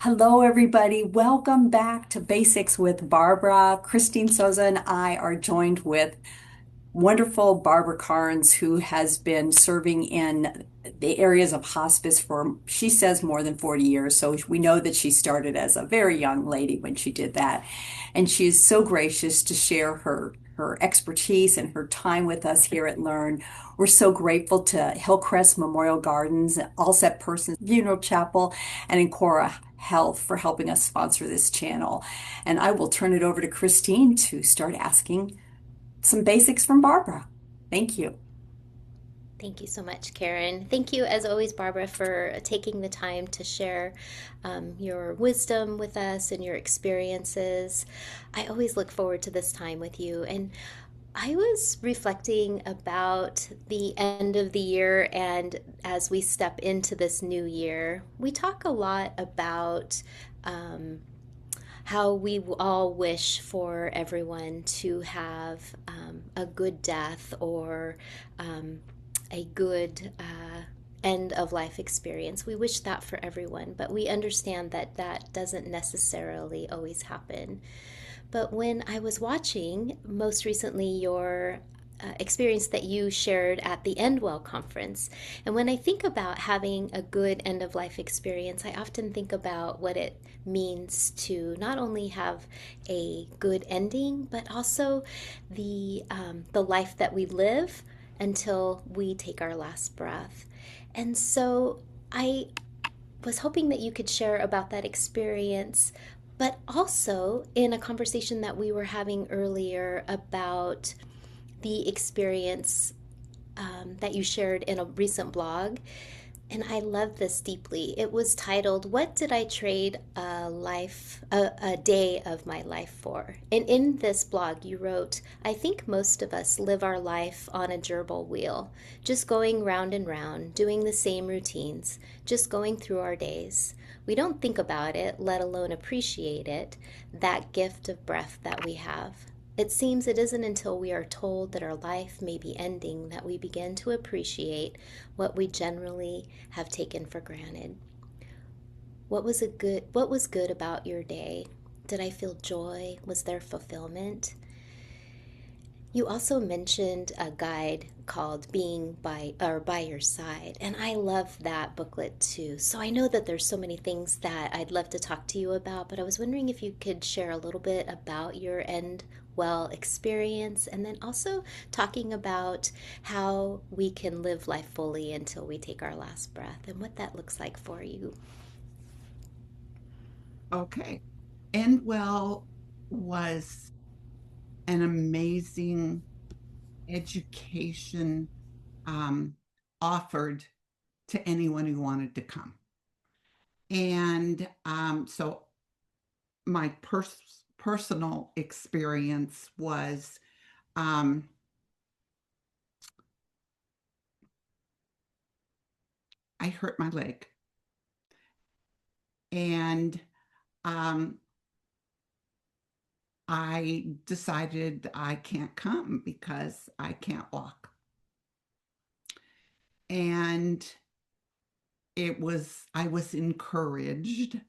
Hello, everybody. Welcome back to Basics with Barbara. Christine Souza and I are joined with wonderful Barbara Karnes, who has been serving in the areas of hospice for, she says, more than 40 years. So we know that she started as a very young lady when she did that. And she is so gracious to share her expertise and her time with us here at Learn. We're so grateful to Hillcrest Memorial Gardens, Allset Persons Funeral Chapel, and Encora Health for helping us sponsor this channel. And I will turn it over to Christine to start asking some basics from Barbara. Thank you. Thank you so much, Karen. Thank you, as always, Barbara, for taking the time to share your wisdom with us and your experiences. I always look forward to this time with you. And I was reflecting about the end of the year, and as we step into this new year, we talk a lot about how we all wish for everyone to have a good death or a good end of life experience. We wish that for everyone, but we understand that that doesn't necessarily always happen. But when I was watching most recently your experience that you shared at the Endwell conference, and when I think about having a good end of life experience, I often think about what it means to not only have a good ending, but also the life that we live until we take our last breath. And so I was hoping that you could share about that experience, but also in a conversation that we were having earlier about the experience that you shared in a recent blog. And I love this deeply. It was titled, "What Did I Trade a Day of My Life For?" And in this blog, you wrote, "I think most of us live our life on a gerbil wheel, just going round and round, doing the same routines, just going through our days. We don't think about it, let alone appreciate it, that gift of breath that we have. It seems it isn't until we are told that our life may be ending that we begin to appreciate what we generally have taken for granted. What was good about your day? Did I feel joy? Was there fulfillment?" You also mentioned a guide called Being by Your Side, and I love that booklet too. So I know that there's so many things that I'd love to talk to you about, but I was wondering if you could share a little bit about your end well experience, and then also talking about how we can live life fully until we take our last breath and what that looks like for you. Okay. Endwell was an amazing education um, offered to anyone who wanted to come. And so my personal experience was um, I hurt my leg and um, I decided I can't come because I can't walk. And I was encouraged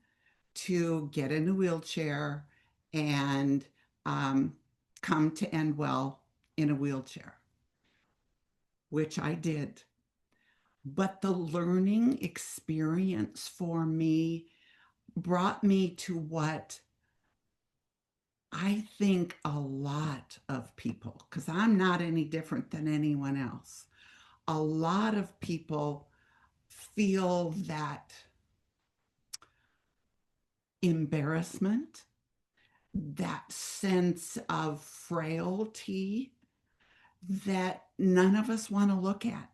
to get in a wheelchair and um, come to Endwell in a wheelchair, which I did. But the learning experience for me brought me to what I think a lot of people, because I'm not any different than anyone else, a lot of people feel that embarrassment, that sense of frailty that none of us want to look at.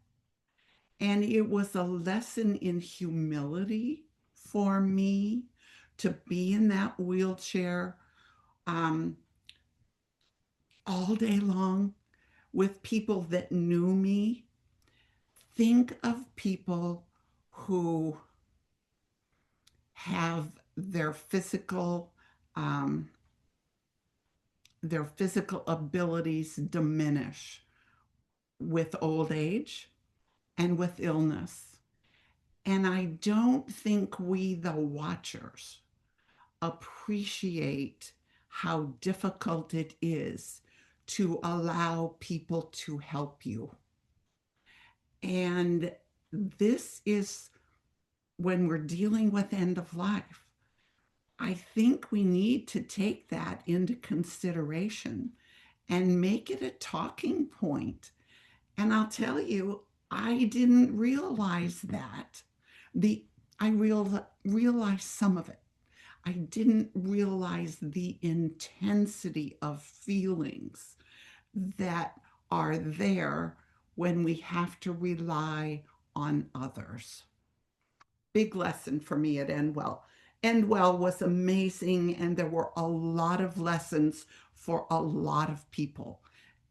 And it was a lesson in humility for me to be in that wheelchair um, all day long with people that knew me. Think of people who have um, their physical abilities diminish with old age and with illness. And I don't think we, the watchers, appreciate how difficult it is to allow people to help you. And this is when we're dealing with end of life. I think we need to take that into consideration and make it a talking point. And I'll tell you, I didn't realize that. The realized some of it. I didn't realize the intensity of feelings that are there when we have to rely on others. Big lesson for me at Endwell. Endwell was amazing, and there were a lot of lessons for a lot of people.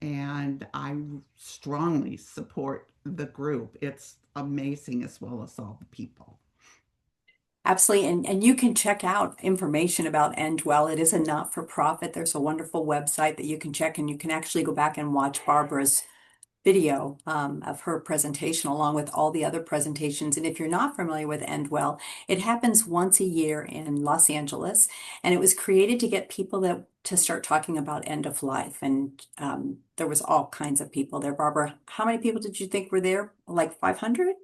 And I strongly support the group. It's amazing as well as all the people. Absolutely. And you can check out information about Endwell. It is a not-for-profit. There's a wonderful website that you can check, and you can actually go back and watch Barbara's video of her presentation along with all the other presentations. And if you're not familiar with Endwell, it happens once a year in Los Angeles, and it was created to get people that to start talking about end of life. And there was all kinds of people there. Barbara, how many people did you think were there? Like 500?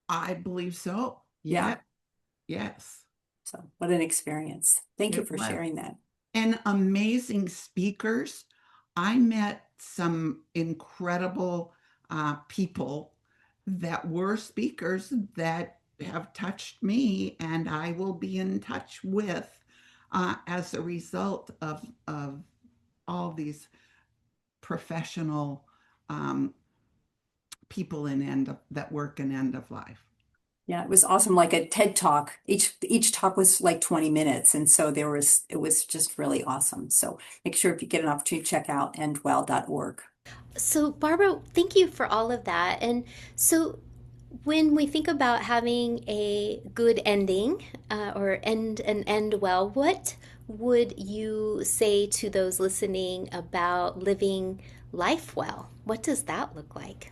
I believe so. Yeah. Yeah, yes, So what an experience. Thank you it for was. sharing that. And amazing speakers. I met some incredible people that were speakers that have touched me, and I will be in touch with as a result of all these professional um, people in that work in end of life. Yeah, it was awesome, like a TED Talk. Each talk was like 20 minutes. And so it was just really awesome. So make sure if you get an opportunity to check out endwell.org. So, Barbara, thank you for all of that. And so, when we think about having a good ending or end and end well, what would you say to those listening about living life well? What does that look like?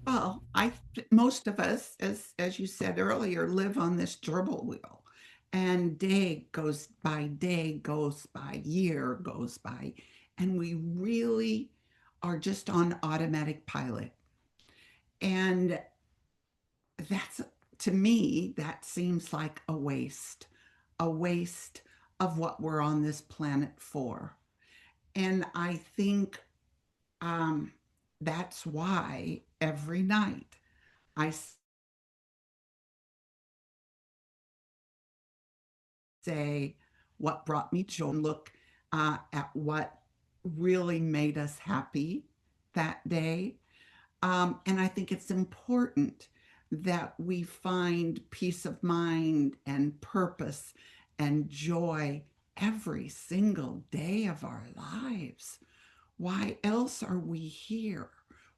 Well, I most of us, as you said earlier, live on this gerbil wheel, and day goes by, year goes by, and we really are just on automatic pilot. And that's to me, that seems like a waste of what we're on this planet for. And I think um, that's why every night I say what brought me joy and look at what really made us happy that day. And I think it's important that we find peace of mind and purpose and joy every single day of our lives. Why else are we here?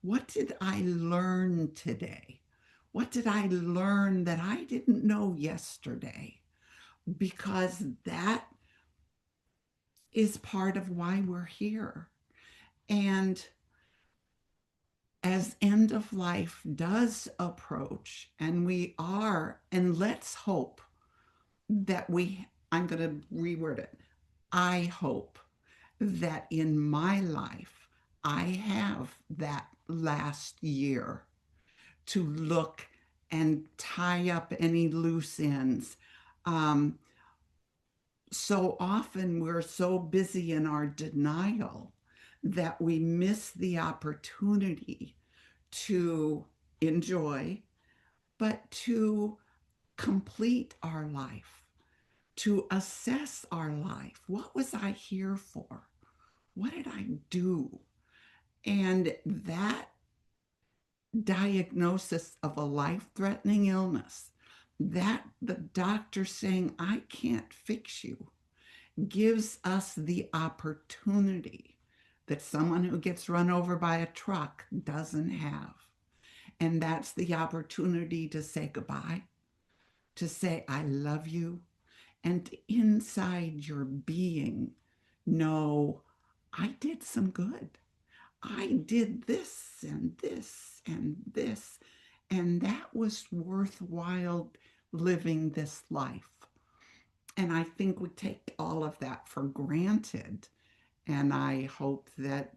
What did I learn today? What did I learn that I didn't know yesterday? Because that is part of why we're here. And as end of life does approach, and we are, and let's hope that I'm going to reword it. I hope that in my life, I have that last year to look and tie up any loose ends. Um, so often we're so busy in our denial that we miss the opportunity to enjoy, but to complete our life, to assess our life. What was I here for? What did I do? And that diagnosis of a life threatening illness, that the doctor saying, I can't fix you, gives us the opportunity that someone who gets run over by a truck doesn't have. And that's the opportunity to say goodbye, to say, I love you, and inside your being, know, I did some good. I did this and this and this, and that was worthwhile living this life. And I think we take all of that for granted. And I hope that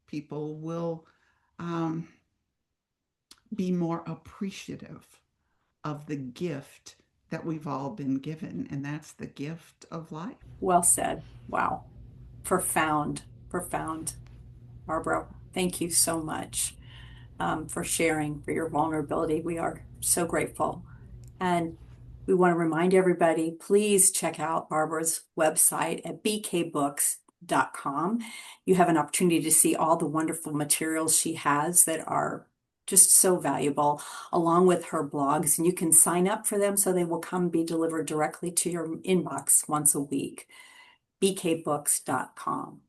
people will um, be more appreciative of the gift that we've all been given, and that's the gift of life. Well said. Wow. Profound, profound. Barbara, thank you so much for sharing, for your vulnerability. We are so grateful. And we want to remind everybody, please check out Barbara's website at bkbooks.com. You have an opportunity to see all the wonderful materials she has that are just so valuable, along with her blogs. And you can sign up for them so they will come be delivered directly to your inbox once a week. bkbooks.com.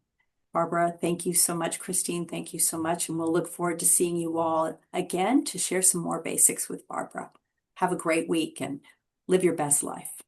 Barbara, thank you so much. Christine, thank you so much. And we'll look forward to seeing you all again to share some more basics with Barbara. Have a great week and live your best life.